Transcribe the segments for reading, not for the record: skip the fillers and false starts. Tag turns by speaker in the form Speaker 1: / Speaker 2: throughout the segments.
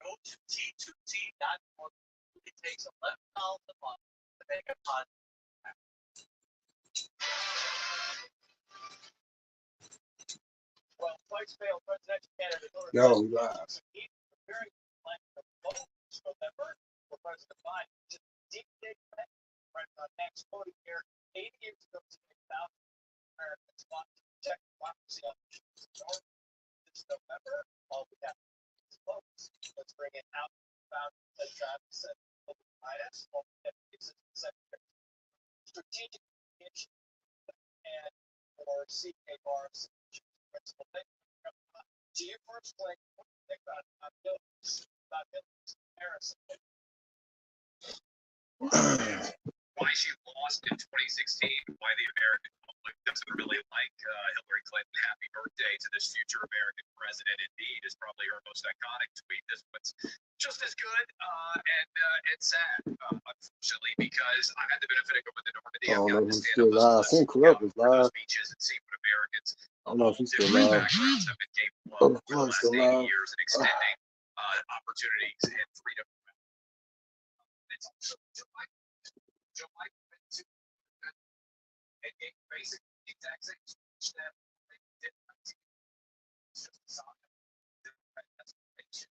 Speaker 1: Go to T2T.org. It takes $11 a month to make a positive. Well, twice failed presidential candidate
Speaker 2: Yo, we live.
Speaker 1: preparing to plan the vote this November for President Biden. Just deep dig right on next voting year. 80 years ago today, thousands of Americans fought to protect democracy on this November. All we have is votes. Let's bring in House Founder Clay Travis and IS, Assistant Secretary Strategic Communication and for CK Barnes, Principal. To you first, Clay, what do you think about Hillary Harris?
Speaker 3: Why she lost in 2016, why the American public doesn't really like Hillary Clinton. Happy birthday to this future American president. Indeed, is probably her most iconic tweet. This one's just as good and sad, unfortunately, because I had the benefit of going to Normandy.
Speaker 2: I don't know if
Speaker 3: to
Speaker 2: he's
Speaker 3: stand
Speaker 2: still
Speaker 3: up
Speaker 2: live. I think Corrupt is live.
Speaker 3: speeches and see what Americans
Speaker 2: I don't know if he's still
Speaker 3: different
Speaker 2: live.
Speaker 3: backgrounds have been capable
Speaker 2: Oh,
Speaker 3: of for the last
Speaker 2: still
Speaker 3: 80
Speaker 2: live.
Speaker 3: years and extending opportunities and freedom. It's also Joe Biden went to and gave basically the exact same speech that they did in 19. It's just a sign of that's they saw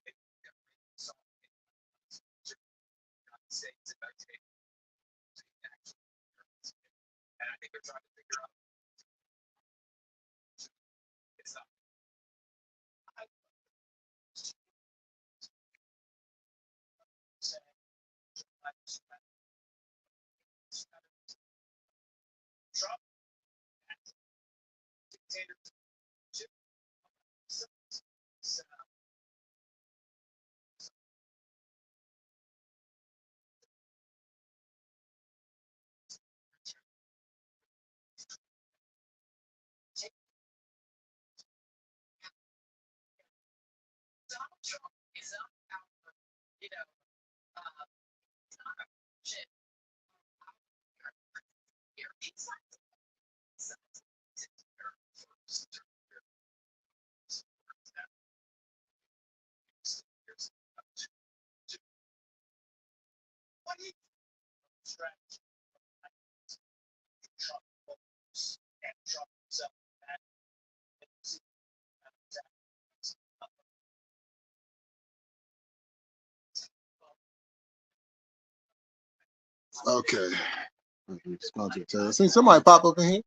Speaker 3: in the United States and I think they're trying to figure out it's not. Trump dictator Donald Trump is up out you know it's not a shit here it's like what do you strategy Trump and Trump himself
Speaker 2: Okay. I seen somebody pop up in here.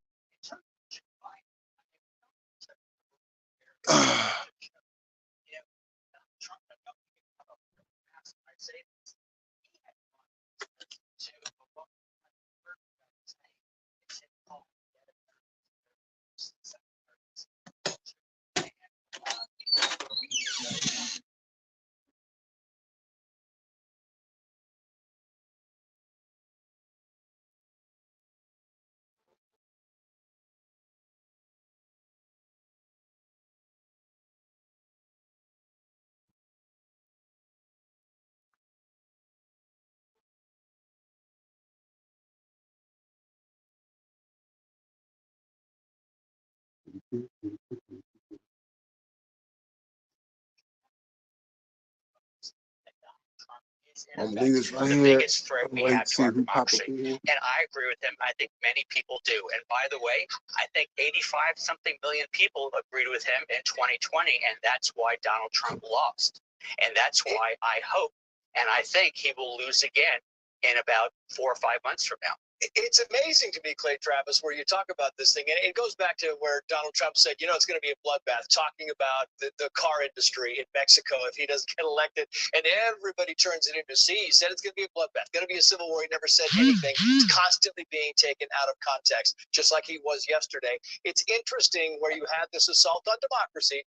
Speaker 2: I'm gonna leave this right
Speaker 1: the
Speaker 2: here.
Speaker 1: biggest threat we have to our democracy. And I agree with him. I think many people do. And by the way, I think 85 something million people agreed with him in 2020. And that's why Donald Trump lost. And that's why I hope and I think he will lose again in about 4 or 5 months from now.
Speaker 4: It's amazing to me, Clay Travis, where you talk about this thing, and it goes back to where Donald Trump said, it's going to be a bloodbath, talking about the car industry in Mexico if he doesn't get elected, and everybody turns it into C. He said it's going to be a bloodbath, going to be a civil war. He never said anything. It's constantly being taken out of context, just like he was yesterday. It's interesting where you had this assault on democracy,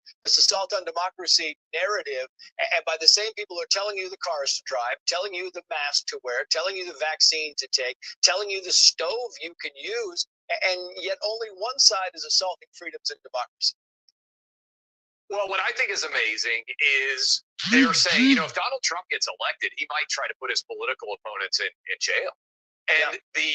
Speaker 4: narrative, and by the same people who are telling you the cars to drive, telling you the mask to wear, telling you the vaccine to take, telling you the stove you can use, and yet only one side is assaulting freedoms and democracy.
Speaker 3: Well, what I think is amazing is they're saying, if Donald Trump gets elected, he might try to put his political opponents in jail. And the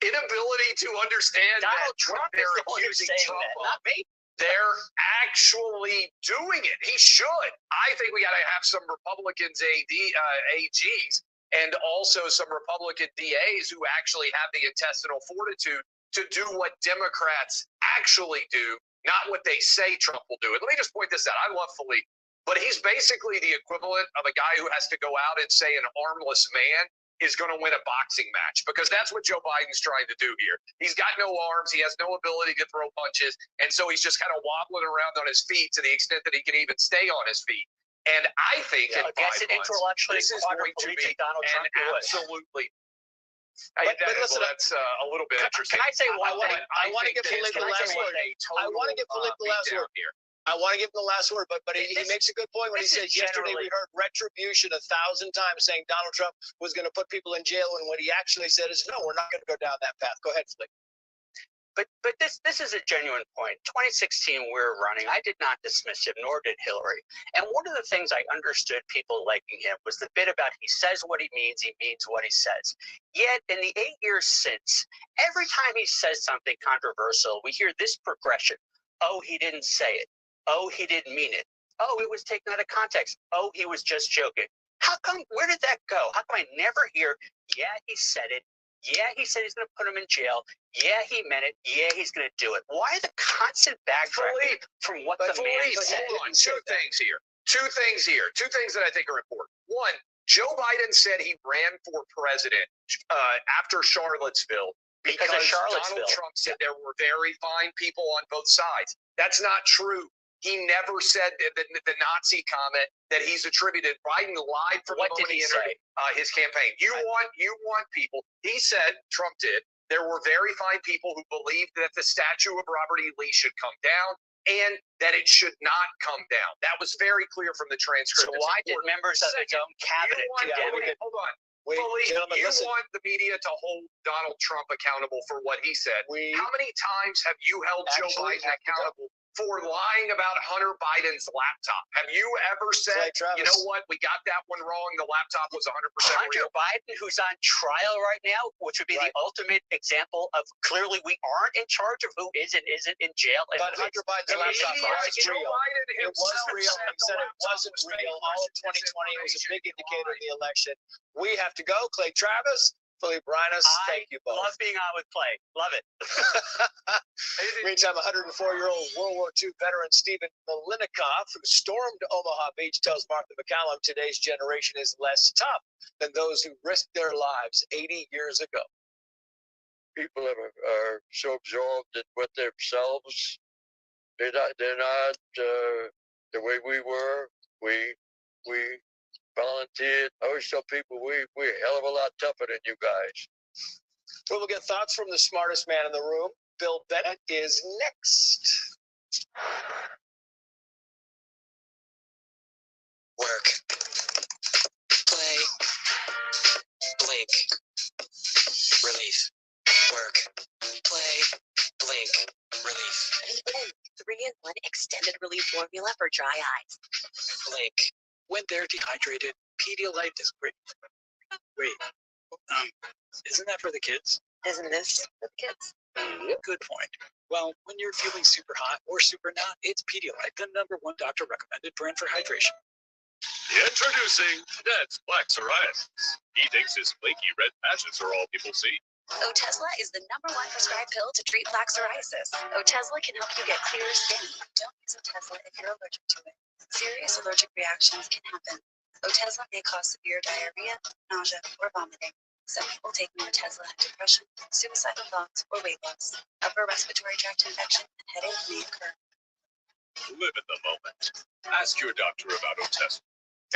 Speaker 3: inability to understand
Speaker 1: Donald Trump is the one who's saying
Speaker 3: Trump
Speaker 1: that, not me.
Speaker 3: they're actually doing it. He should. I think we got to have some Republicans AGs and also some Republican DAs who actually have the intestinal fortitude to do what Democrats actually do, not what they say Trump will do. And let me just point this out. I love Philippe, but he's basically the equivalent of a guy who has to go out and say an armless man is going to win a boxing match, because that's what Joe Biden's trying to do here. He's got no arms. He has no ability to throw punches. And so he's just kind of wobbling around on his feet to the extent that he can even stay on his feet. And I think in 5
Speaker 1: against an
Speaker 3: months,
Speaker 1: intellectually
Speaker 3: this is going to be
Speaker 1: quadriplegic Donald
Speaker 3: an
Speaker 1: Trump. do it.
Speaker 3: absolutely.
Speaker 4: But listen,
Speaker 3: That's a little bit interesting.
Speaker 1: Can I say one thing?
Speaker 4: I want to give Philippe the last word. I want to give Philippe the last word
Speaker 3: here.
Speaker 4: I want to give him the last word, but he
Speaker 1: This-
Speaker 4: makes a good point when he
Speaker 1: this
Speaker 4: says
Speaker 1: is
Speaker 4: yesterday we
Speaker 1: generally-
Speaker 4: heard retribution 1,000 times saying Donald Trump was going to put people in jail, and what he actually said is, no, we're not going to go down that path. Go ahead, Flick.
Speaker 1: But this is a genuine point. 2016, we're running. I did not dismiss him, nor did Hillary. And one of the things I understood people liking him was the bit about he says what he means what he says. Yet in the 8 years since, every time he says something controversial, we hear this progression. Oh, he didn't say it. Oh, he didn't mean it. Oh, it was taken out of context. Oh, he was just joking. How come? Where did that go? How come I never hear, yeah, he said it. Yeah, he said he's going to put him in jail. Yeah, he meant it. Yeah, he's going to do it. Why the constant backtracking from what the man said?
Speaker 3: Hold on. Two things here. Two things that I think are important. One, Joe Biden said he ran for president after Charlottesville because
Speaker 1: of Charlottesville.
Speaker 3: Donald Trump said there were very fine people on both sides. That's not true. He never said the Nazi comment that he's attributed. Biden lied from
Speaker 1: What
Speaker 3: the
Speaker 1: did
Speaker 3: moment
Speaker 1: he
Speaker 3: he entered his campaign. You want people. He said, Trump did, there were very fine people who believed that the statue of Robert E. Lee should come down and that it should not come down. That was very clear from the transcript.
Speaker 1: So
Speaker 3: It's
Speaker 1: why did
Speaker 3: important.
Speaker 1: members of his own cabinet condemn him?
Speaker 3: Hold on.
Speaker 4: Wait,
Speaker 3: Philippe,
Speaker 4: gentlemen,
Speaker 3: you
Speaker 4: listen.
Speaker 3: want the media to hold Donald Trump accountable for what he said. How many times have you held Joe
Speaker 4: Actually,
Speaker 3: Biden accountable for lying about Hunter Biden's laptop? Have you ever said,
Speaker 4: Travis.
Speaker 3: you know what, we got that one wrong, the laptop was 100%
Speaker 1: Hunter
Speaker 3: real?
Speaker 1: Biden, who's on trial right now, which would be the ultimate example of clearly we aren't in charge of who is and isn't in jail. And
Speaker 4: But
Speaker 1: who
Speaker 4: Hunter
Speaker 1: is.
Speaker 4: Biden's
Speaker 3: The
Speaker 4: laptop
Speaker 3: media,
Speaker 4: was
Speaker 3: Joe
Speaker 4: real.
Speaker 3: Biden
Speaker 4: It was
Speaker 3: himself
Speaker 4: real.
Speaker 3: said
Speaker 4: He said
Speaker 3: the
Speaker 4: it
Speaker 3: laptop
Speaker 4: wasn't
Speaker 3: was
Speaker 4: real.
Speaker 3: fake
Speaker 4: All of
Speaker 3: Russian
Speaker 4: 2020 was a big
Speaker 3: disinformation.
Speaker 4: indicator of the election. We have to go. Clay Travis, Philippe Reines, thank you both.
Speaker 1: Love being on with Clay. Love it.
Speaker 4: Meantime, 104-year-old World War II veteran Stephen Malinikoff, who stormed Omaha Beach, tells Martha McCallum today's generation is less tough than those who risked their lives 80 years ago.
Speaker 5: People are so absorbed with themselves. They're not the way we were. We volunteered. I always tell people we're a hell of a lot tougher than you guys.
Speaker 4: We will get thoughts from the smartest man in the room. Bill Bennett is next.
Speaker 6: Work. Play. Blink. Relief. Work. Play. Blink. Relief.
Speaker 7: VN 3-in-1 extended relief formula for dry eyes.
Speaker 6: Blink. When they're dehydrated, Pedialyte is great. Wait, isn't that for the kids?
Speaker 7: Isn't this for the kids?
Speaker 6: Good point. Well, when you're feeling super hot or super not, it's Pedialyte, the #1 doctor recommended brand for hydration.
Speaker 8: Introducing Ned's Black Psoriasis. He thinks his flaky red patches are all people see.
Speaker 7: Otezla is the #1 prescribed pill to treat plaque psoriasis. Otezla can help you get clearer skin. Don't use Otezla if you're allergic to it. Serious allergic reactions can happen. Otezla may cause severe diarrhea, nausea, or vomiting. Some people taking Otezla have depression, suicidal thoughts, or weight loss. Upper respiratory tract infection and headache may occur.
Speaker 8: Live in the moment. Ask your doctor about Otezla.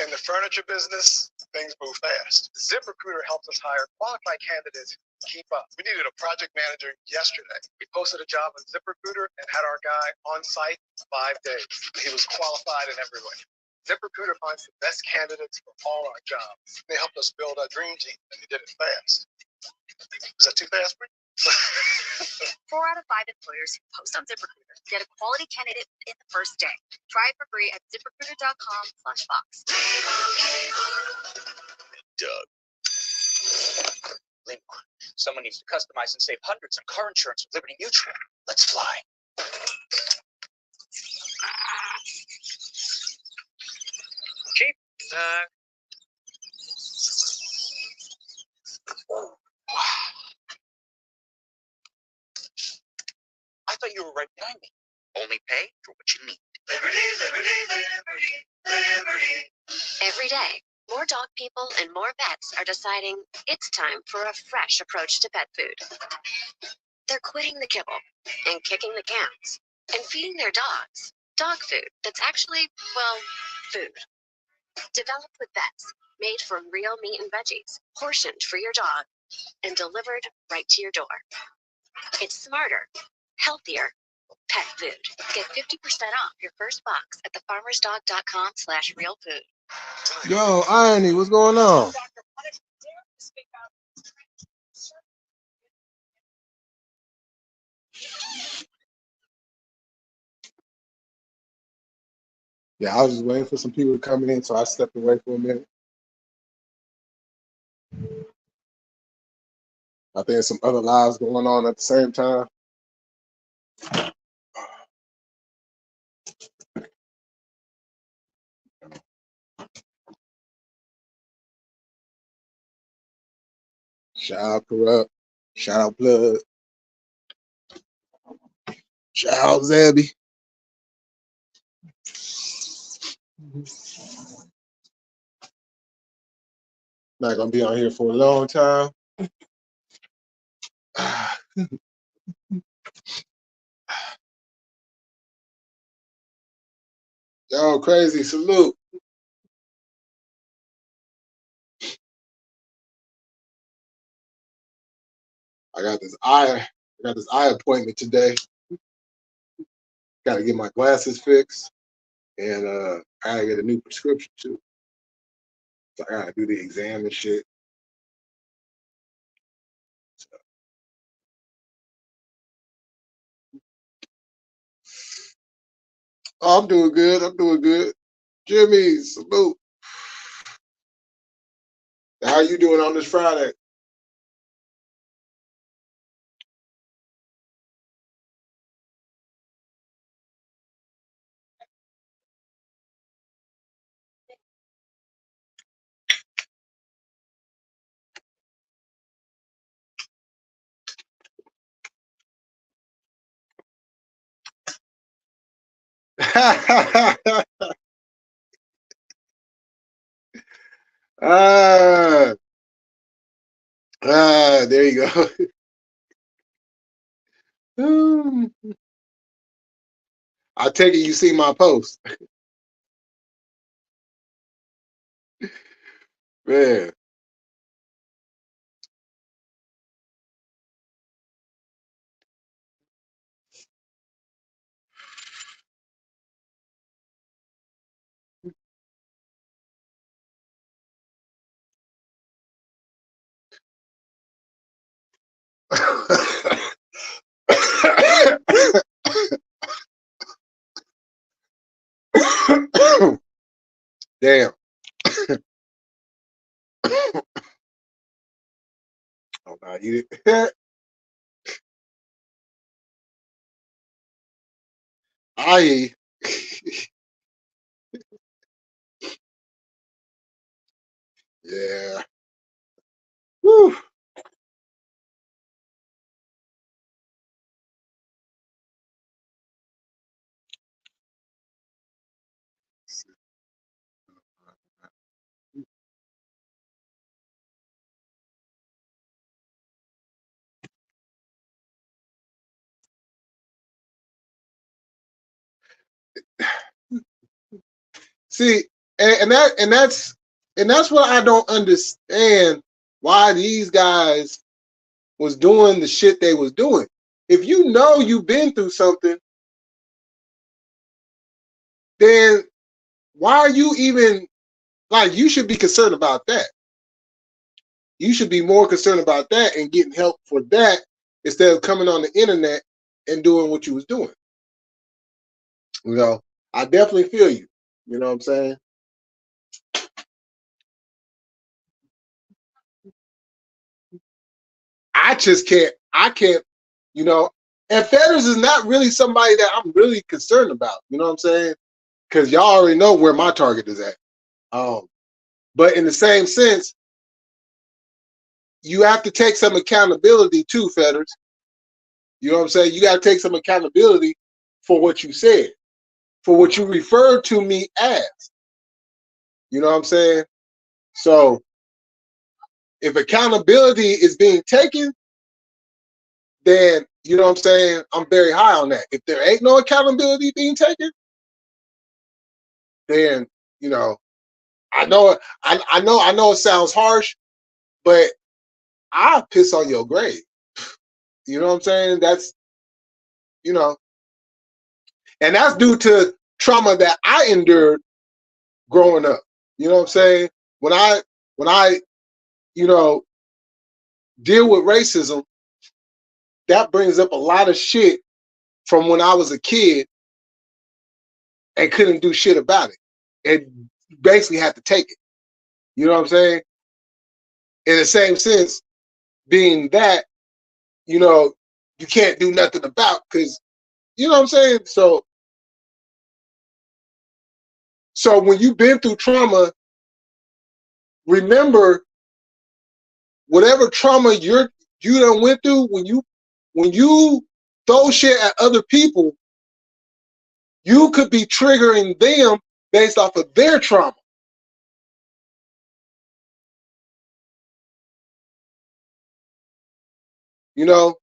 Speaker 9: In the furniture business, things move fast. ZipRecruiter helps us hire qualified candidates to keep up. We needed a project manager yesterday. We posted a job on ZipRecruiter and had our guy on site 5 days. He was qualified in every way. ZipRecruiter finds the best candidates for all our jobs. They helped us build our dream team, and they did it fast. Was that too fast for you?
Speaker 7: 4 out of 5 employers who post on ZipRecruiter get a quality candidate in the first day. Try it for free at ZipRecruiter.com/Fox.
Speaker 8: Doug.
Speaker 1: Someone needs to customize and save hundreds on car insurance with Liberty Mutual. Let's fly.
Speaker 4: Keep
Speaker 3: I thought you were right behind me. Only pay for what you need.
Speaker 7: Every day, more dog people and more vets are deciding it's time for a fresh approach to pet food. They're quitting the kibble and kicking the cans and feeding their dogs dog food that's actually, well, food. Developed with vets, made from real meat and veggies, portioned for your dog, and delivered right to your door. It's smarter, healthier pet food. Get 50% off your first box at thefarmersdog.com/realfood.
Speaker 2: Yo, Irony, what's going on? Yeah, I was just waiting for some people to come in, so I stepped away for a minute. I think there's some other lives going on at the same time. Shout out Corrupt. Shout out Blood. Shout out Zabby. Not gonna be on here for a long time. Yo, crazy salute. I got this eye appointment today. Gotta get my glasses fixed. And I gotta get a new prescription too. So I gotta do the exam and shit. Oh, I'm doing good. I'm doing good. Jimmy, salute. How you doing on this Friday? There you go. I take it you see my post. Man. Damn. Oh, no, you didn't. Yeah. Woo. See, and that's what I don't understand, why these guys was doing the shit they was doing. If you know you've been through something, then why are you even, like, you should be concerned about that. You should be more concerned about that and getting help for that instead of coming on the internet and doing what you was doing. You know, I definitely feel you. You know what I'm saying? I can't, you know, And Feathers is not really somebody that I'm really concerned about. You know what I'm saying? Because y'all already know where my target is at. But in the same sense, you have to take some accountability too, Feathers. You know what I'm saying? You got to take some accountability for what you said, for what you referred to me as. You know what I'm saying? So if accountability is being taken, then, you know what I'm saying, I'm very high on that. If there ain't no accountability being taken, then, you know, I know it sounds harsh, but I'll piss on your grave. You know what I'm saying? That's, you know, and that's due to trauma that I endured growing up. You know what I'm saying? When I, you know, deal with racism, that brings up a lot of shit from when I was a kid and couldn't do shit about it. And basically had to take it. You know what I'm saying? In the same sense, being that, you know, you can't do nothing about, because, you know what I'm saying? So when you've been through trauma, remember whatever trauma you done went through, when you throw shit at other people, you could be triggering them based off of their trauma. You know?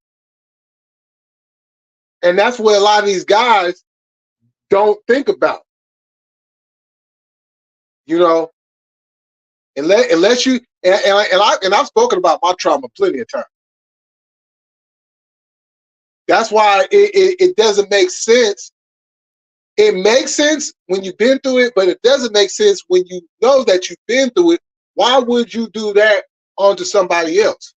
Speaker 2: And that's what a lot of these guys don't think about. You know? Unless you and I've spoken about my trauma plenty of times. That's why it doesn't make sense. It makes sense when you've been through it, but it doesn't make sense when you know that you've been through it. Why would you do that onto somebody else?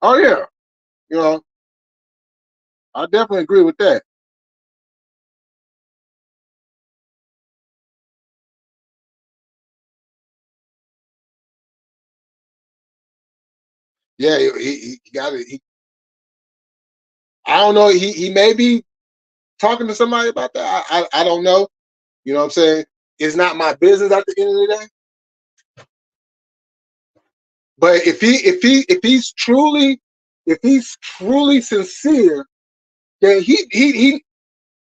Speaker 2: Oh yeah, you know, I definitely agree with that. Yeah, he got it. I don't know. He may be talking to somebody about that. I don't know. You know what I'm saying? It's not my business at the end of the day. But if he's truly sincere, then he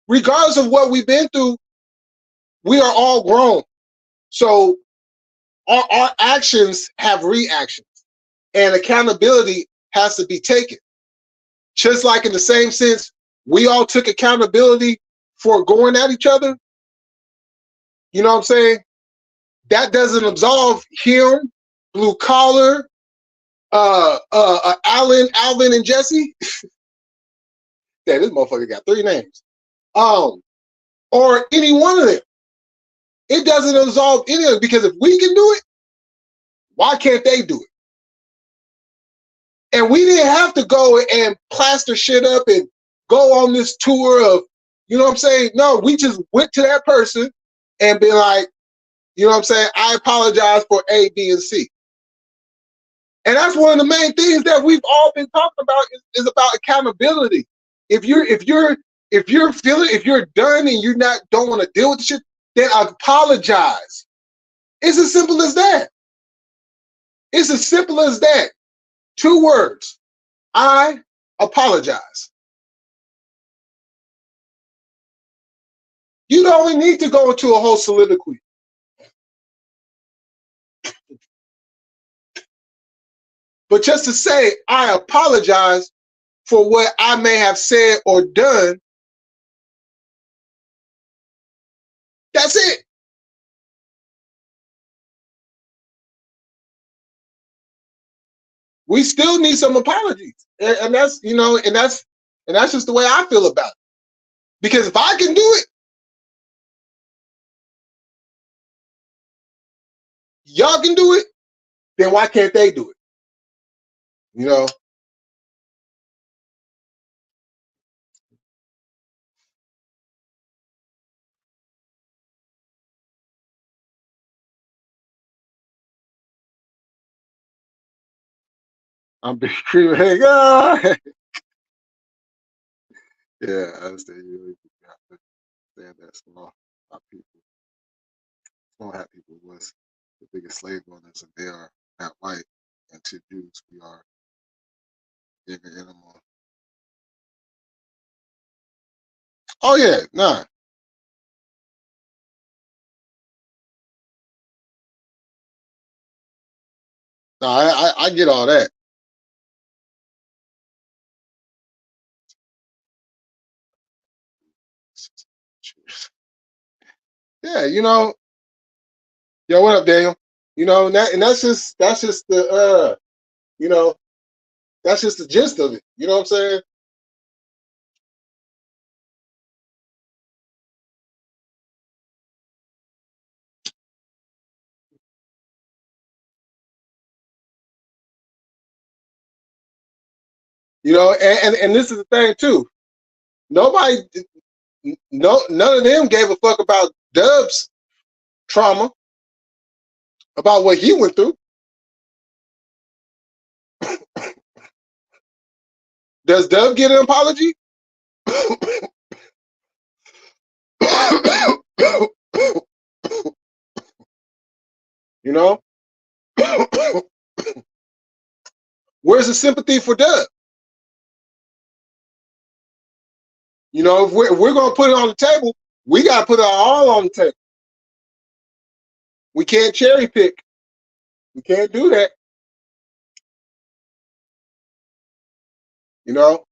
Speaker 2: regardless of what we've been through, we are all grown. So our actions have reactions, and accountability has to be taken. Just like in the same sense, we all took accountability for going at each other. You know what I'm saying? That doesn't absolve him, Blue Collar, Alvin, and Jesse. Yeah, this motherfucker got 3 names. Or any one of them. It doesn't absolve any of them, because if we can do it, why can't they do it? And we didn't have to go and plaster shit up and go on this tour of, you know what I'm saying? No, we just went to that person and been like, you know what I'm saying? I apologize for A, B, and C. And that's one of the main things that we've all been talking about is about accountability. If you're done and don't want to deal with the shit, then apologize. It's as simple as that. It's as simple as that. 2 words. I apologize. You don't even need to go into a whole soliloquy. But just to say, I apologize for what I may have said or done, that's it. We still need some apologies. And that's, you know, and that's just the way I feel about it. Because if I can do it, y'all can do it, then why can't they do it? You know? I'm big cream egg. Ah! Yeah, I understand. You really have to understand that small people, small hat people was the biggest slave owners, and they are not white. And to Jews, we are bigger animal. Oh yeah, nah. No, I get all that. Yeah, yo, what up, Daniel? And that's just the you know, that's just the gist of it. You know what I'm saying? And this is the thing too. Nobody, none of them gave a fuck about Dub's trauma, about what he went through. Does Dub get an apology? You know, where's the sympathy for Dub? If we're gonna put it on the table, we gotta put it all on the table. We can't cherry pick. We can't do that. You know.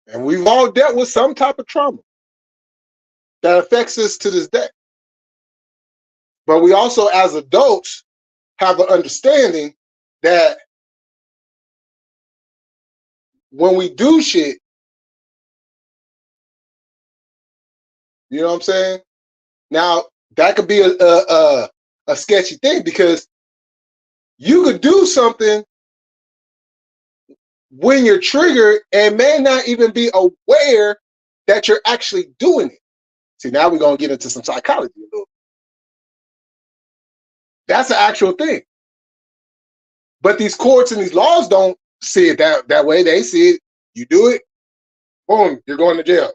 Speaker 2: And we've all dealt with some type of trauma that affects us to this day. But we also, as adults, have an understanding that when we do shit, you know what I'm saying? Now, that could be a sketchy thing, because you could do something when you're triggered and may not even be aware that you're actually doing it. See, now we're going to get into some psychology a little. That's an actual thing. But these courts and these laws don't see it that way. They see it, you do it, boom, you're going to jail.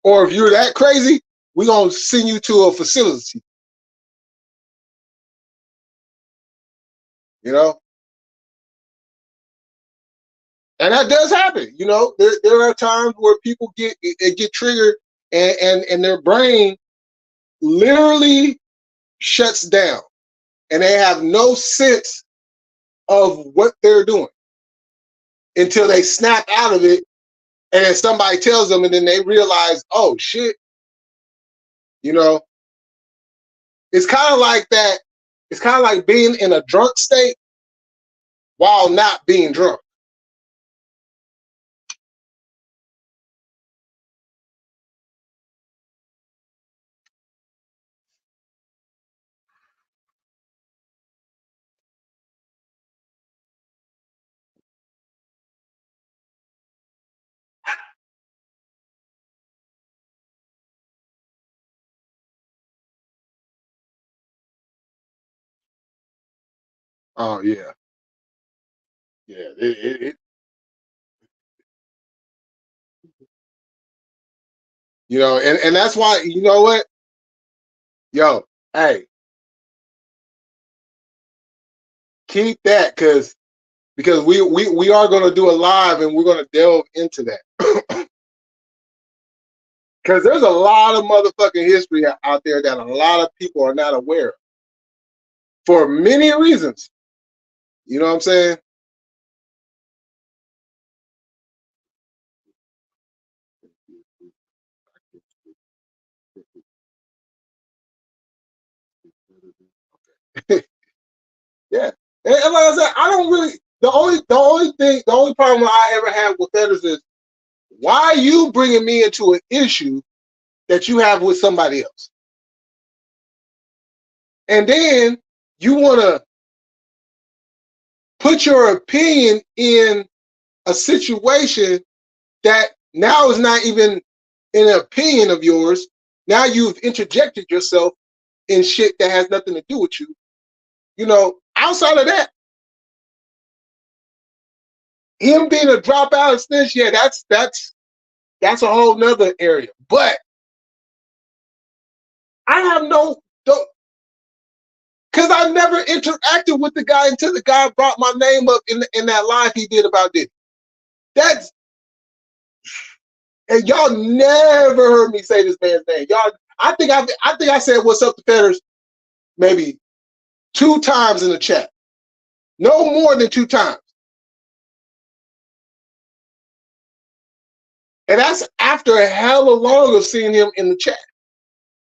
Speaker 2: Or if you're that crazy, we're going to send you to a facility. You know? And that does happen. There are times where people get triggered and their brain literally shuts down and they have no sense of what they're doing until they snap out of it, and then somebody tells them, and then they realize, oh shit. It's kind of like that. It's kind of like being in a drunk state while not being drunk. Oh yeah, yeah. And that's why, you know what, yo, hey, keep that, because we are going to do a live and we're going to delve into that. Because there's a lot of motherfucking history out there that a lot of people are not aware of for many reasons. You know what I'm saying? Yeah. And like I said, I don't really, the only problem I ever had with feathers is, why are you bringing me into an issue that you have with somebody else? And then you want to put your opinion in a situation that now is not even an opinion of yours. Now you've interjected yourself in shit that has nothing to do with you. You know, outside of that, him being a dropout and snitch, yeah, that's a whole nother area. But I have because I never interacted with the guy until the guy brought my name up in that live he did about Diddy. And y'all never heard me say this man's name. Y'all, I think I said what's up to Fetters maybe 2 times in the chat. No more than 2 times. And that's after a hell of long of seeing him in the chat.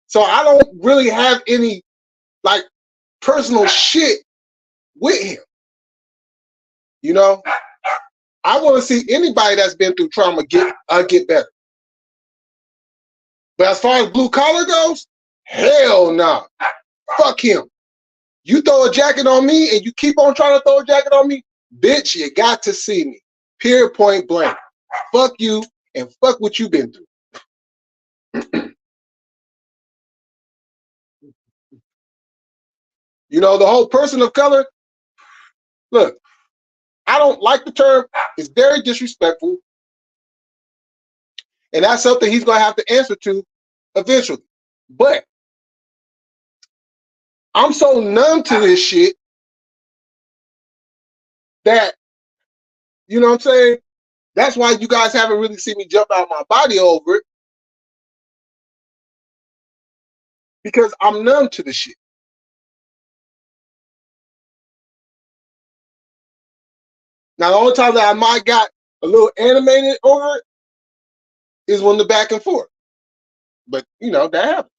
Speaker 2: So I don't really have any like personal shit with him. You know? I want to see anybody that's been through trauma get better. But as far as blue collar goes, hell no. Fuck him. You throw a jacket on me and you keep on trying to throw a jacket on me, bitch, you got to see me. Period, point blank. Fuck you and fuck what you've been through. You know, the whole person of color, look, I don't like the term. It's very disrespectful. And that's something he's going to have to answer to eventually. But I'm so numb to this shit that, you know what I'm saying? That's why you guys haven't really seen me jump out of my body over it. Because I'm numb to the shit. Now, the only time that I might got a little animated over it is when the back and forth. But, you know, that happens.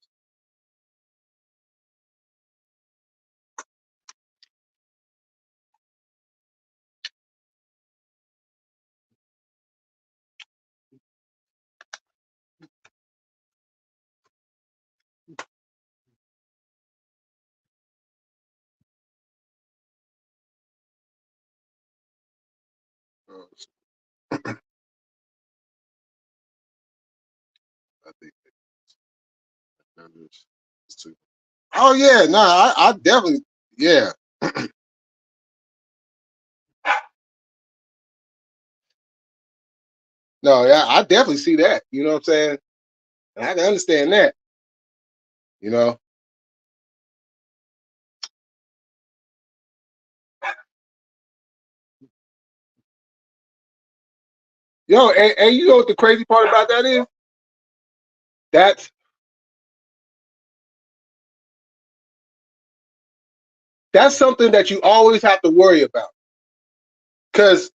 Speaker 2: I think oh yeah, no, I definitely, yeah. No, yeah, I definitely see that. You know what I'm saying? And I can understand that. You know. Yo, and you know what the crazy part about that is? That's something that you always have to worry about. Because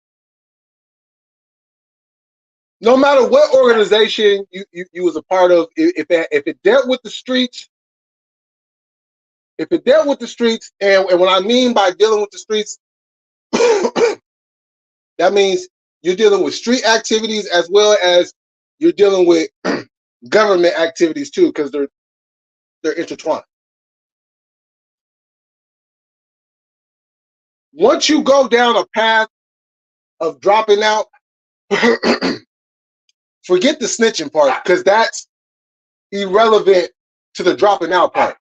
Speaker 2: no matter what organization you was a part of, if it dealt with the streets, and when I mean by dealing with the streets, that means you're dealing with street activities as well as you're dealing with government activities too, because they're intertwined. Once you go down a path of dropping out, forget the snitching part, because that's irrelevant to the dropping out part.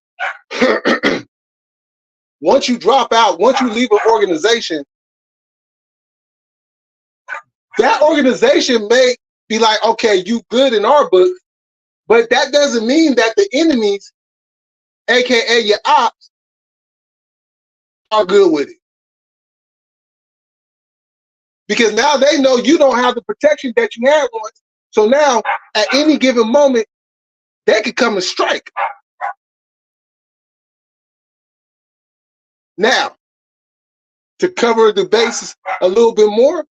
Speaker 2: Once you drop out, once you leave an organization, that organization may be like, okay, you good in our book, but that doesn't mean that the enemies, aka your ops, are good with it. Because now they know you don't have the protection that you had once. So now, at any given moment, they could come and strike. Now, to cover the bases a little bit more,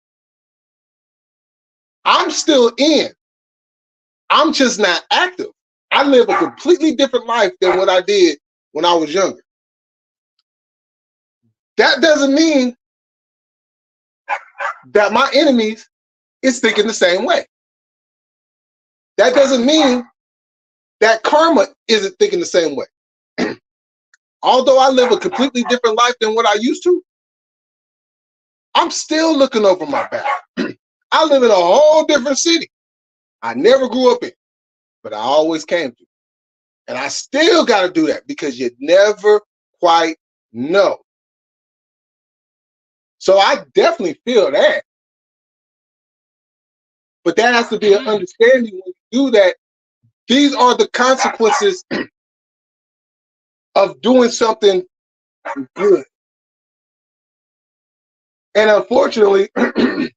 Speaker 2: I'm still in. I'm just not active. I live a completely different life than what I did when I was younger. That doesn't mean that my enemies is thinking the same way. That doesn't mean that karma isn't thinking the same way. Although I live a completely different life than what I used to, I'm still looking over my back. I live in a whole different city. I never grew up in, but I always came to. And I still got to do that because you never quite know. So I definitely feel that. But that has to be an understanding when you do that. These are the consequences of doing something good. And unfortunately, the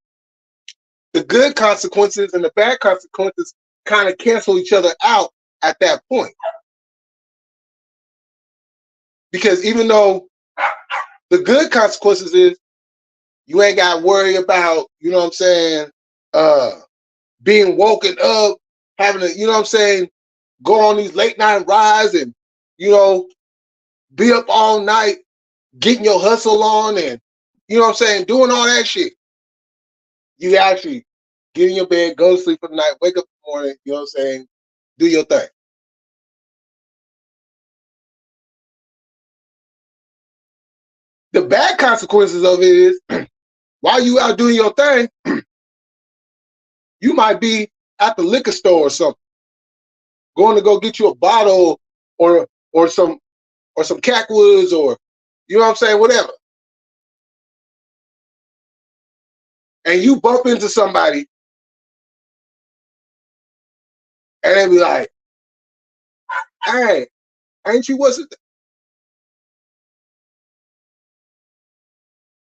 Speaker 2: good consequences and the bad consequences kind of cancel each other out at that point. Because even though the good consequences is you ain't got to worry about, you know what I'm saying, being woken up, having to, you know what I'm saying, go on these late night rides and, you know, be up all night, getting your hustle on and, you know what I'm saying, doing all that shit. You actually get in your bed, go to sleep for the night, wake up in the morning, you know what I'm saying, do your thing. The bad consequences of it is, while you out doing your thing, you might be at the liquor store or something, going to go get you a bottle or some Cackwoods or, you know what I'm saying, whatever. And you bump into somebody and they be like, hey, ain't you what's it?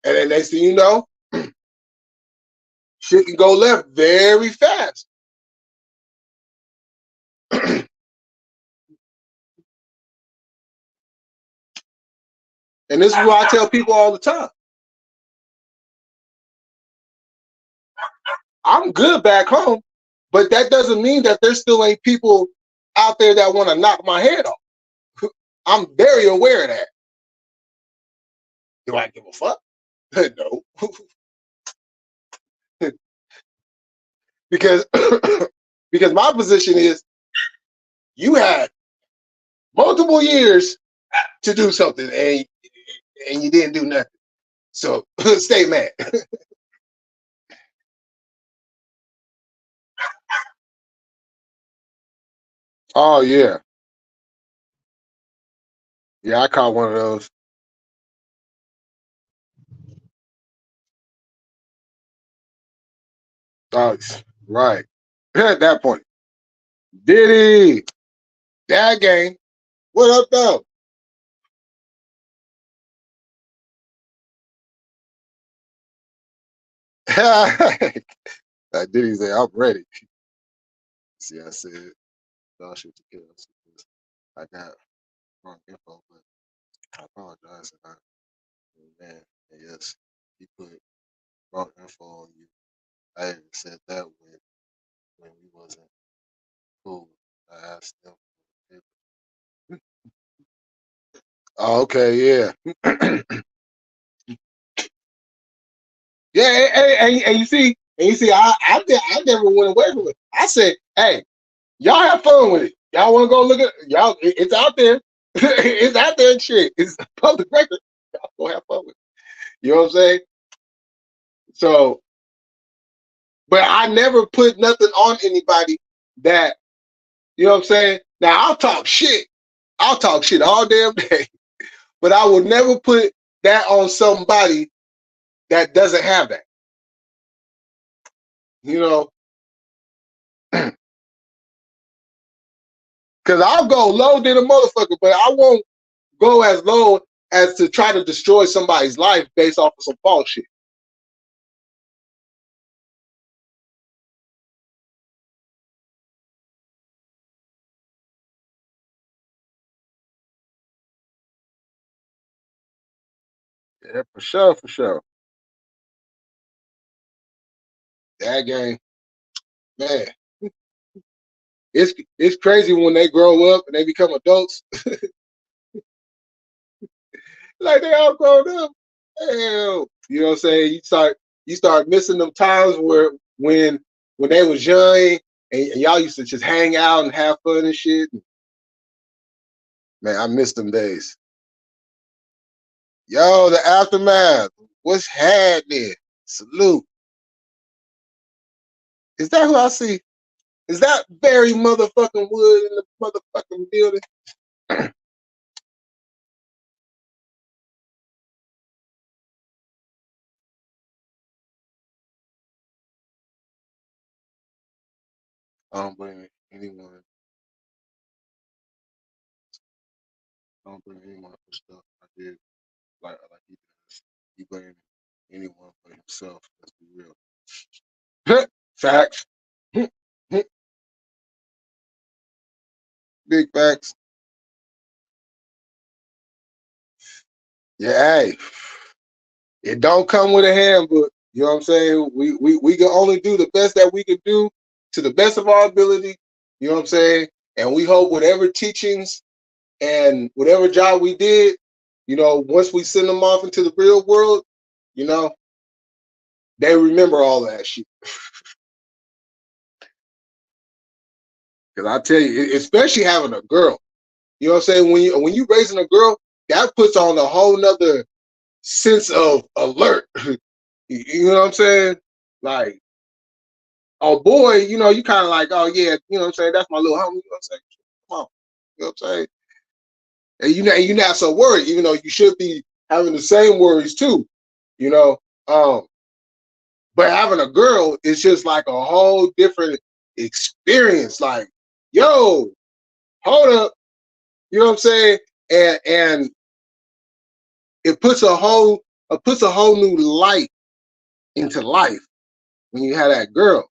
Speaker 2: And then next thing you know, shit can go left very fast. And this is what I tell people all the time. I'm good back home, but that doesn't mean that there still ain't people out there that want to knock my head off. I'm very aware of that. Do I give a fuck? No. because because my position is you had multiple years to do something and you didn't do nothing. So stay mad. Oh yeah. Yeah, I caught one of those. Oh, right. At that point. Diddy. That game. What up though? Diddy said, I'm ready. See, I said, no shit to kill. I got wrong info, but I apologize. And man, yes, he put wrong info on you. I even said that when we wasn't cool. I asked them. Oh, okay, yeah. Yeah, and you see, I never went away from it. I said, hey, y'all have fun with it. Y'all want to go look at y'all? It's out there. It's out there and shit. It's public record. Y'all go have fun with it. You know what I'm saying? So, but I never put nothing on anybody that, you know what I'm saying? Now I'll talk shit. I'll talk shit all damn day, but I will never put that on somebody that doesn't have that. You know, because I'll go low than a motherfucker, but I won't go as low as to try to destroy somebody's life based off of some false shit. Yeah, for sure, for sure. That game, man, it's crazy when they grow up and they become adults. Like they all grown up. Hell, you know what I'm saying? You start missing them times where when they was young and y'all used to just hang out and have fun and shit. Man, I miss them days. Yo, the aftermath. What's happening? Salute. Is that who I see? Is that Barry motherfucking Wood in the motherfucking building? I don't blame anyone. I don't blame anyone for stuff I did like he does. He blames anyone but himself. Let's be real. Facts. Big facts. Yeah, hey. It don't come with a handbook. You know what I'm saying? We can only do the best that we can do to the best of our ability. You know what I'm saying? And we hope whatever teachings and whatever job we did, you know, once we send them off into the real world, you know, they remember all that shit. Because I tell you, especially having a girl, you know what I'm saying? When you raising a girl, that puts on a whole nother sense of alert. You know what I'm saying? Like, oh boy, you know, you kind of like, oh yeah, you know what I'm saying? That's my little homie. You know what I'm saying? Come on. You know what I'm saying? And you're not so worried, even though you should be having the same worries too, you know. But having a girl is just like a whole different experience. Like, yo, hold up, you know what I'm saying? And it puts a whole new light into life when you have that girl.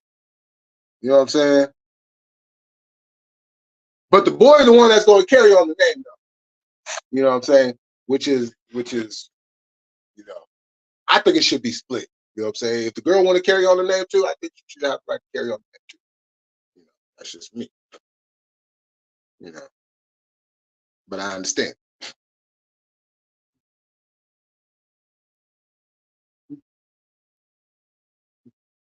Speaker 2: You know what I'm saying? But the boy is the one that's going to carry on the name, though. You know what I'm saying? Which is, you know, I think it should be split. You know what I'm saying? If the girl want to carry on the name too, I think she should have the right to carry on the name too. You know, that's just me. You know, but I understand.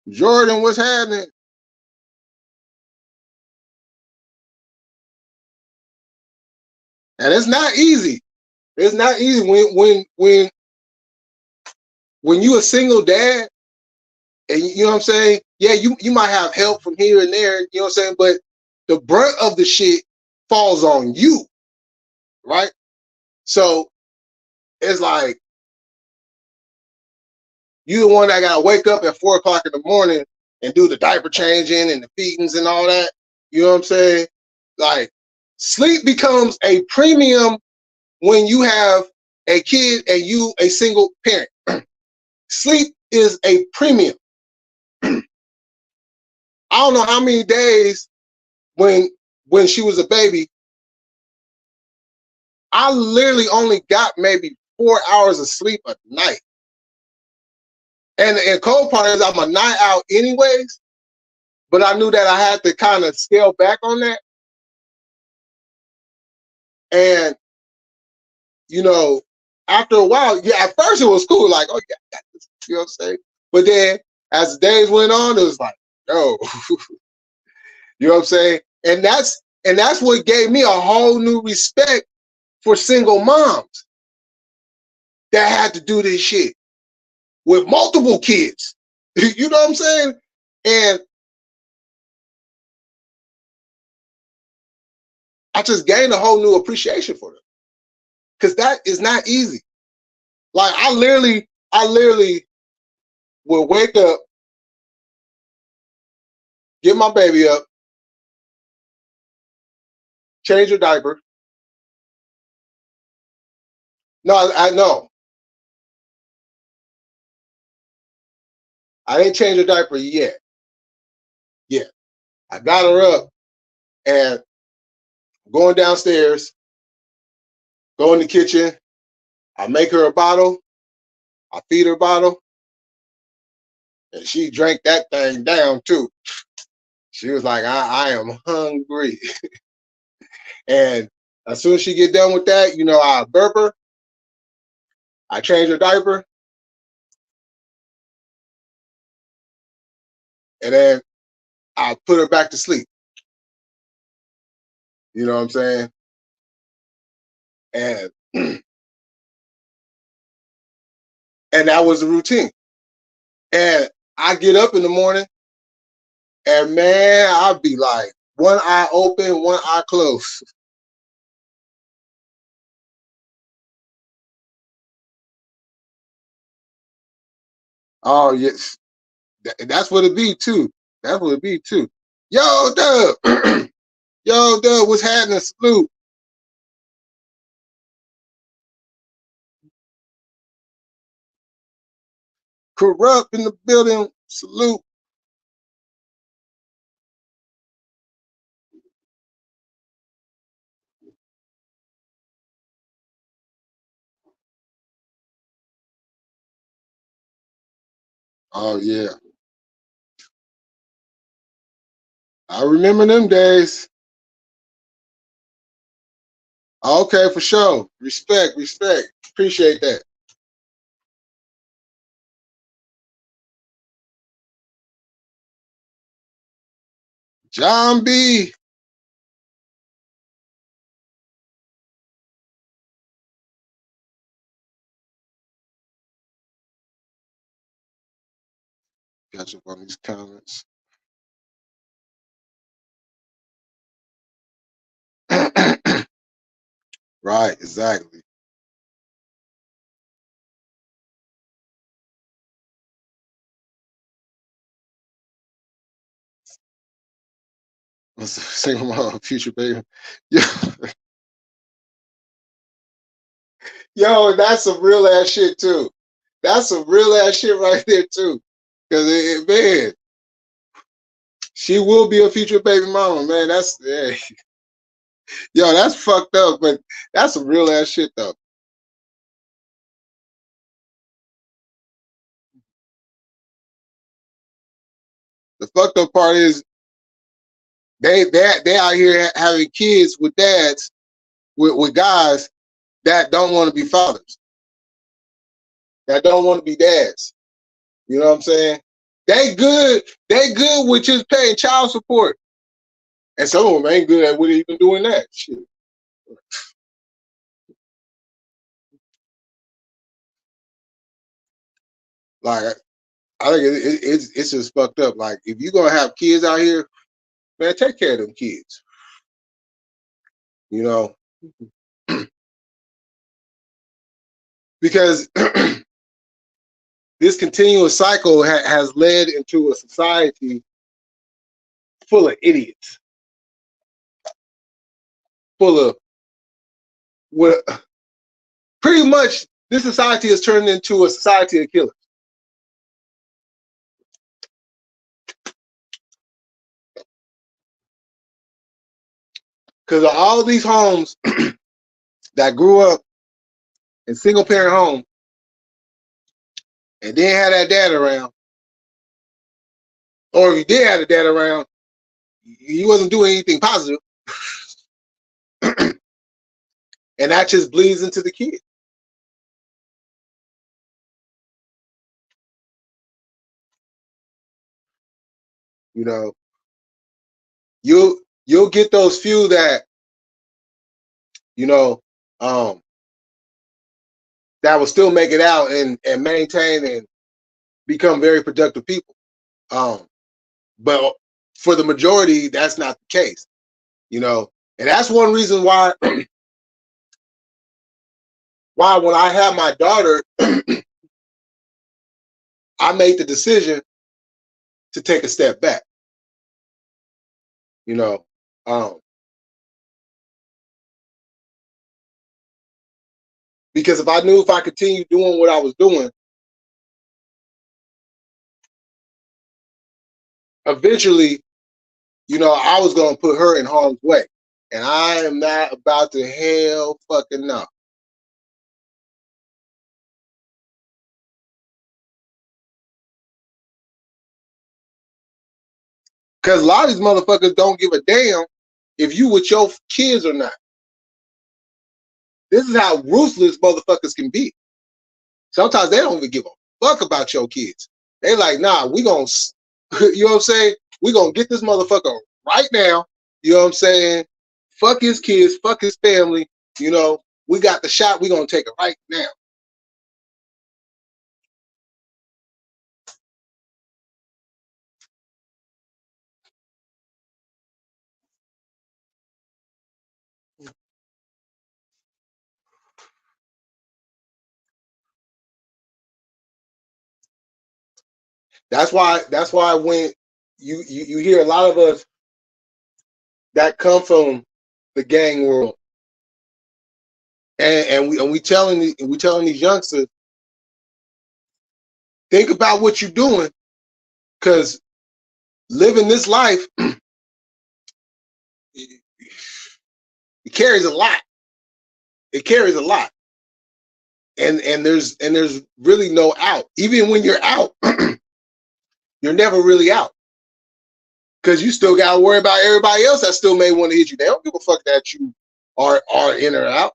Speaker 2: Jordan, what's happening? And it's not easy. It's not easy when you a single dad, and you know what I'm saying? Yeah, you might have help from here and there, you know what I'm saying? But the brunt of the shit falls on you, right? So it's like you the one that gotta wake up at 4 o'clock in the morning and do the diaper changing and the feedings and all that. You know what I'm saying? Like, sleep becomes a premium when you have a kid and you a single parent. Sleep is a premium. I don't know how many days when she was a baby, I literally only got maybe 4 hours of sleep a night. And the cold part is I'm a night out anyways, but I knew that I had to kind of scale back on that. And, you know, after a while, yeah, at first it was cool, like, oh yeah, you know what I'm saying? But then as the days went on, it was like, yo, you know what I'm saying? And that's what gave me a whole new respect for single moms that had to do this shit with multiple kids. You know what I'm saying? And I just gained a whole new appreciation for them. Because that is not easy. Like, I literally will wake up, get my baby up, change her diaper. No, I know. I didn't change her diaper yet. Yeah. I got her up and going downstairs, go in the kitchen. I make her a bottle. I feed her a bottle. And she drank that thing down too. She was like, I am hungry. And as soon as she get done with that, you know, I burp her. I change her diaper. And then I put her back to sleep. You know what I'm saying? And and that was the routine. And I get up in the morning, and man, I'll be like, one eye open, one eye closed. Oh yes, that's what it be too. That's what it be too. Yo, Dub. Yo, Dub, what's happening? Salute. Corrupt in the building. Salute. Oh yeah, I remember them days. Okay, for sure. Respect, respect. Appreciate that. John B. Catch up on these comments. Right, exactly. Let's single mom, future baby. Yo, that's some real ass shit too. That's some real ass shit right there too. Cause man, she will be a future baby mama, man. That's yo, that's fucked up, but that's some real ass shit though. The fucked up part is they out here having kids with dads, with guys that don't want to be fathers, that don't want to be dads. You know what I'm saying? They good with just paying child support. And some of them ain't good at even doing that shit. Like, I think it's just fucked up. Like, if you're gonna have kids out here, man, take care of them kids. You know, because this continuous cycle has led into a society full of idiots, full of what pretty much this society has turned into a society of killers. Because of all these homes that grew up in single parent homes and didn't have that dad around, or if you did have the dad around, he wasn't doing anything positive. And that just bleeds into the kid. You know, you'll get those few that, you know, that will still make it out and maintain and become very productive people. But for the majority, that's not the case. You know, and that's one reason why when I had my daughter, I made the decision to take a step back. You know, because if I knew if I continued doing what I was doing, eventually, you know, I was going to put her in harm's way. And I am not about to hell fucking no. Because a lot of these motherfuckers don't give a damn if you with your kids or not. This is how ruthless motherfuckers can be. Sometimes they don't even give a fuck about your kids. They like, nah, we gonna, you know what I'm saying? We gonna get this motherfucker right now. You know what I'm saying? Fuck his kids, fuck his family. You know, we got the shot. We gonna take it right now. That's why when you hear a lot of us that come from the gang world, and we telling these youngsters, think about what you're doing, because living this life, it carries a lot. It carries a lot, and there's really no out. Even when you're out, you're never really out, because you still got to worry about everybody else that still may want to hit you. They don't give a fuck that you are in or out.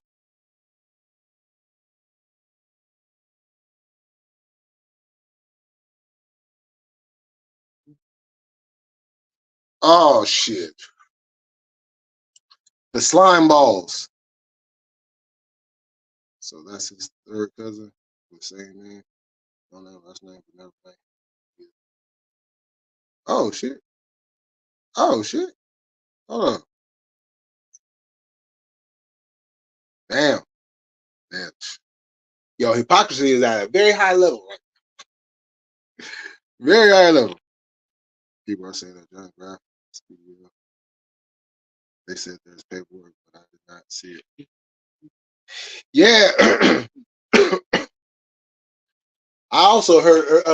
Speaker 2: Oh shit. The slime balls. So that's his third cousin. The same name. Don't know last name, but never mind. Oh shit. Oh shit. Hold on. Damn. Damn. Yo, hypocrisy is at a very high level, right? Very high level. People are saying that John Graff. They said there's paperwork, but I did not see it. Yeah. I also heard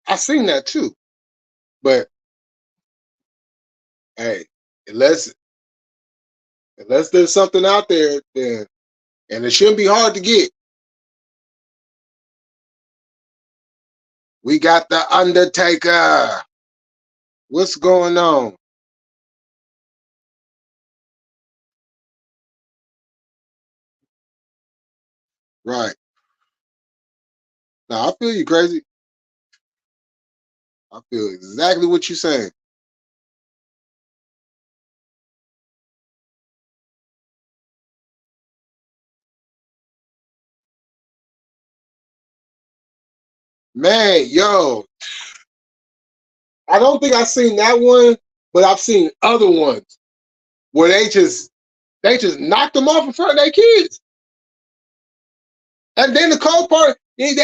Speaker 2: I seen that too. But hey, unless there's something out there, then, and it shouldn't be hard to get. We got the Undertaker. What's going on? Right. Now I feel you, crazy. I feel exactly what you're saying. Man, yo, I don't think I've seen that one, but I've seen other ones where they just knocked them off in front of their kids. And then the cold part, and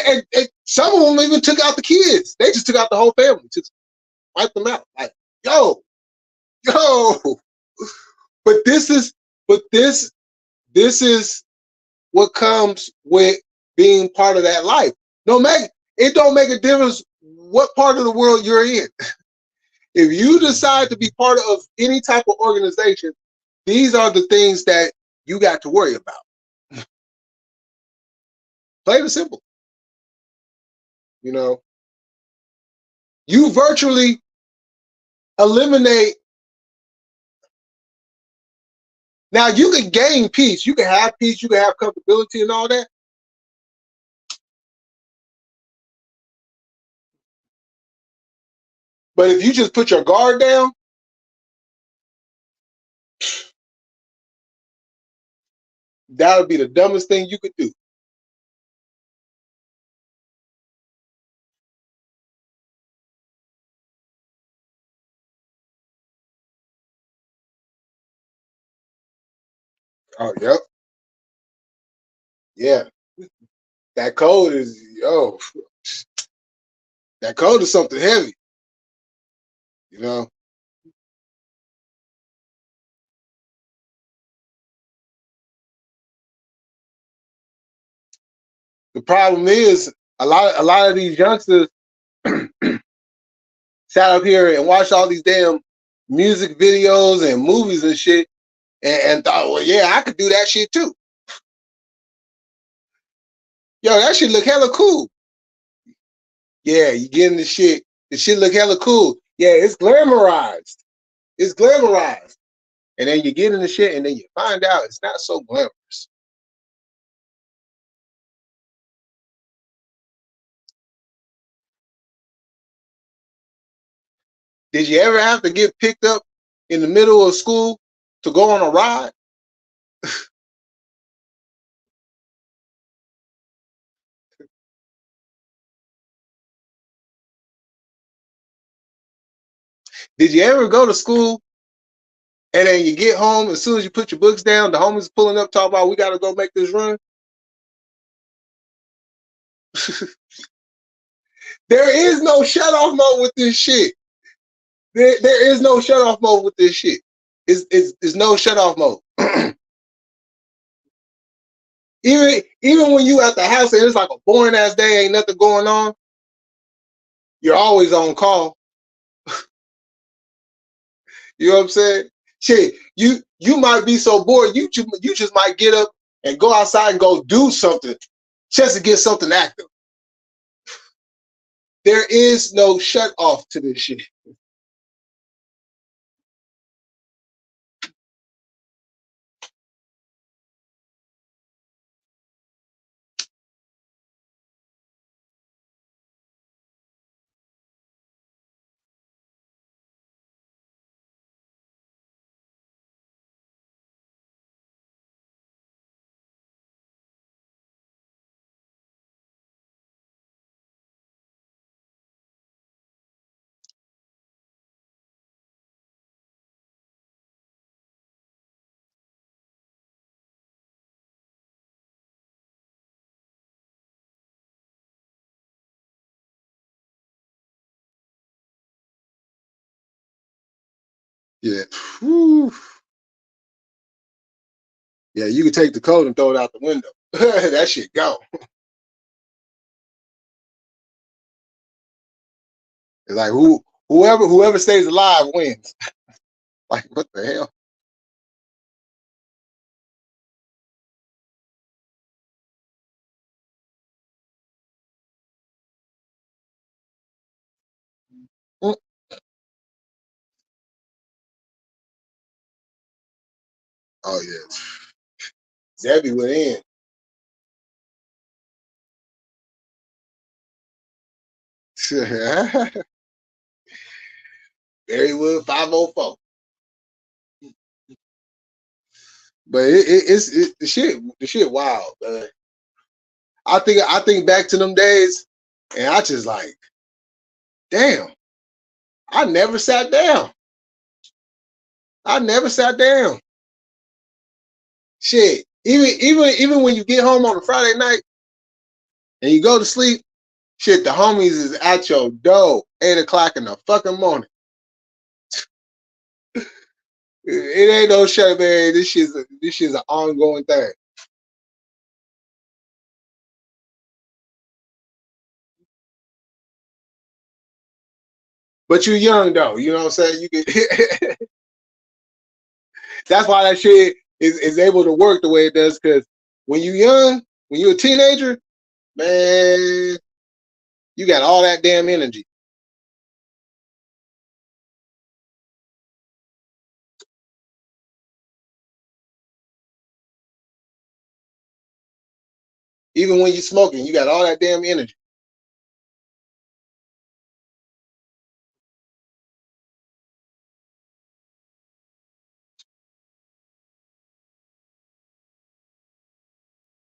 Speaker 2: some of them even took out the kids. They just took out the whole family, just wiped them out. Like, yo. But this is what comes with being part of that life. It don't make a difference what part of the world you're in. If you decide to be part of any type of organization, these are the things that you got to worry about. Plain and simple. You know, you virtually eliminate. Now you can gain peace. You can have peace. You can have comfortability and all that. But if you just put your guard down, that would be the dumbest thing you could do. Oh, yep. Yeah. That code is, that code is something heavy. You know? The problem is a lot of these youngsters sat up here and watched all these damn music videos and movies and shit and thought, well, yeah, I could do that shit too. Yo, that shit look hella cool. Yeah, you getting the shit. The shit look hella cool. Yeah, it's glamorized. It's glamorized. And then you get in the shit and then you find out it's not so glamorous. Did you ever have to get picked up in the middle of school to go on a ride? Did you ever go to school and then you get home, as soon as you put your books down, the homies pulling up talking about, we got to go make this run? There is no shut off mode with this shit. There is no shut off mode with this shit. It's no shut off mode. Even when you at the house and it's like a boring ass day, ain't nothing going on, you're always on call. You know what I'm saying? Shit, you might be so bored, you just might get up and go outside and go do something just to get something active. There is no shut off to this shit. Yeah. Whew. Yeah, you can take the code and throw it out the window. That shit gone. It's like whoever stays alive wins. Like, what the hell? Mm. Oh yeah. Zebby went in. Berrywood 504. But it's the shit wild, man. I think back to them days and I just like, damn, I never sat down. Shit. Even when you get home on a Friday night and you go to sleep, shit, the homies is at your door 8 o'clock in the fucking morning. It ain't no shut, man. This shit's an ongoing thing. But you're young though, you know what I'm saying? You can that's why that shit is able to work the way it does, because when you're young, when you're a teenager, man, you got all that damn energy. Even when you're smoking, you got all that damn energy.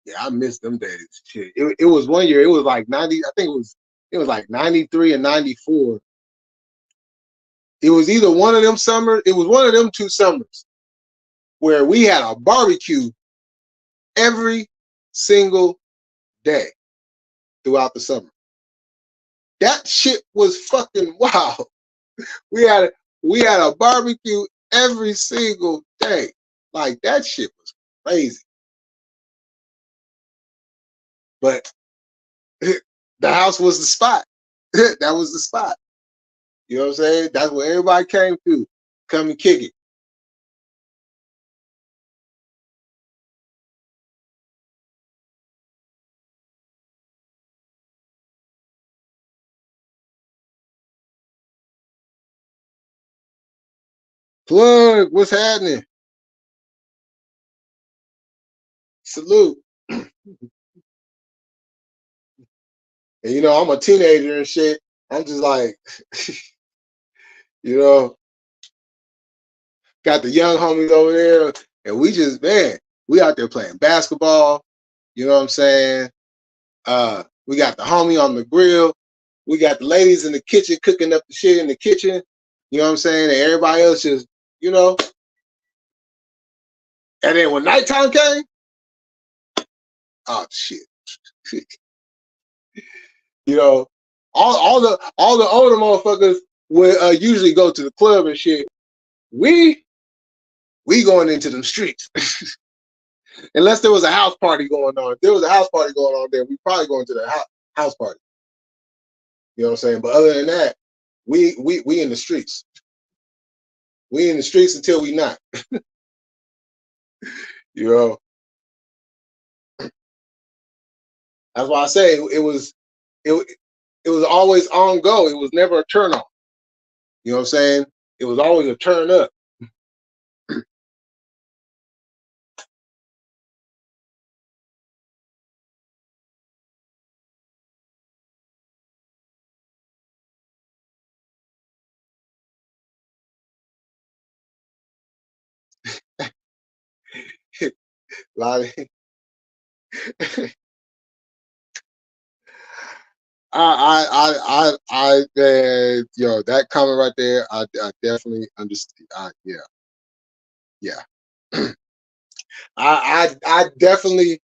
Speaker 2: Yeah, I miss them days. Shit. It was one year, it was like 90, I think it was like 93 and 94. It was either one of them summers, it was one of them 2 summers where we had a barbecue every single day throughout the summer. That shit was fucking wild. We had a barbecue every single day. Like, that shit was crazy. But the house was the spot. That was the spot. You know what I'm saying? That's where everybody came to. Come and kick it. Plug, what's happening? Salute. And you know, I'm a teenager and shit. I'm just like, you know, got the young homies over there, and we just, man, we out there playing basketball. You know what I'm saying? We got the homie on the grill. We got the ladies in the kitchen cooking up the shit in the kitchen. You know what I'm saying? And everybody else just, you know. And then when nighttime came, oh shit. You know, all the older motherfuckers would usually go to the club and shit. We going into them streets. Unless there was a house party going on. If there was a house party going on there, we probably going to the house party. You know what I'm saying? But other than that, we in the streets. We in the streets until we not. You know. That's why I say it was always on go. It was never a turn off. You know what I'm saying? It was always a turn up. Like, yo, that comment right there, I definitely understand. Yeah. I definitely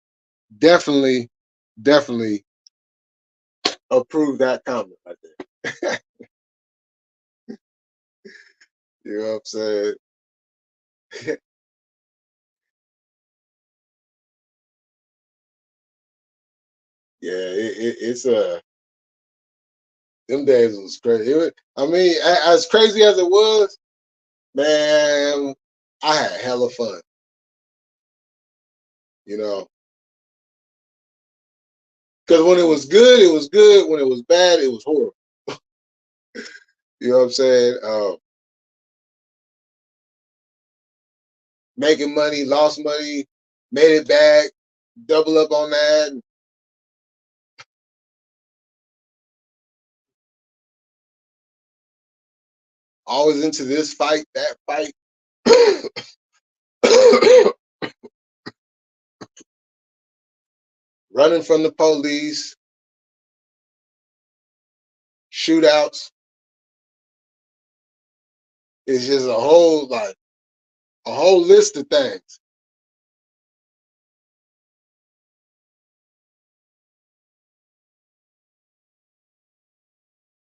Speaker 2: approve that comment right there. You know what I'm saying? Yeah, it's them days was crazy. I mean, as crazy as it was, man, I had hella fun. You know, because when it was good, it was good. When it was bad, it was horrible. You know what I'm saying? Making money, lost money, made it back, double up on that. Always into this fight, that fight. Running from the police, shootouts. It's just a whole list of things.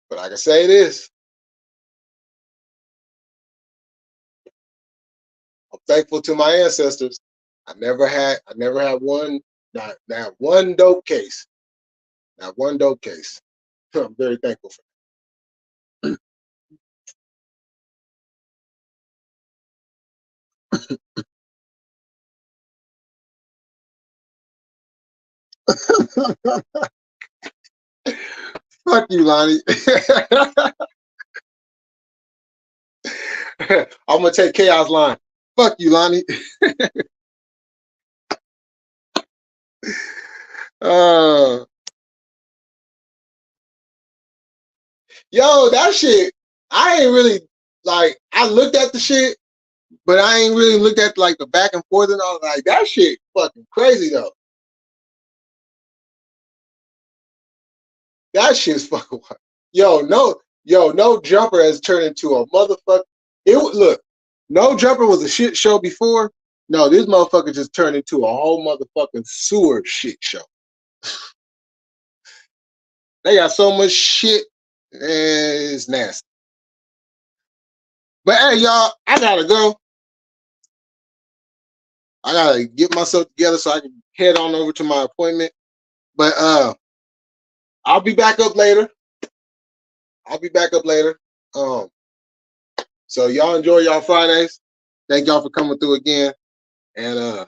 Speaker 2: But I can say this. I'm thankful to my ancestors. I never had one, not one dope case. Not one dope case. I'm very thankful for that. Fuck you, Lonnie. I'm gonna take Chaos line. Fuck you, Lonnie. Yo, that shit, I ain't really, like, I looked at the shit, but I ain't really looked at like the back and forth and all. Like, that shit fucking crazy though. That shit's fucking wild. No Jumper has turned into a motherfucker. Look, No Jumper was a shit show before. No, this motherfucker just turned into a whole motherfucking sewer shit show. They got so much shit, it's nasty. But hey, y'all, I gotta go. I gotta get myself together so I can head on over to my appointment. But I'll be back up later. So y'all enjoy y'all Fridays. Thank y'all for coming through again. And I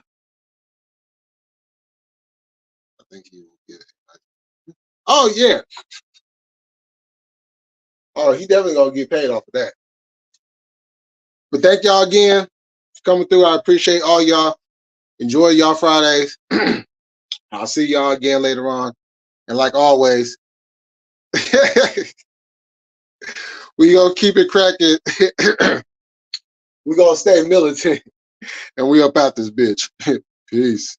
Speaker 2: think he will get it. Oh yeah. Oh, he definitely gonna get paid off of that. But thank y'all again for coming through. I appreciate all y'all. Enjoy y'all Fridays. I'll see y'all again later on. And like always, we gonna keep it cracking. We gonna stay militant. And we up out this bitch. Peace.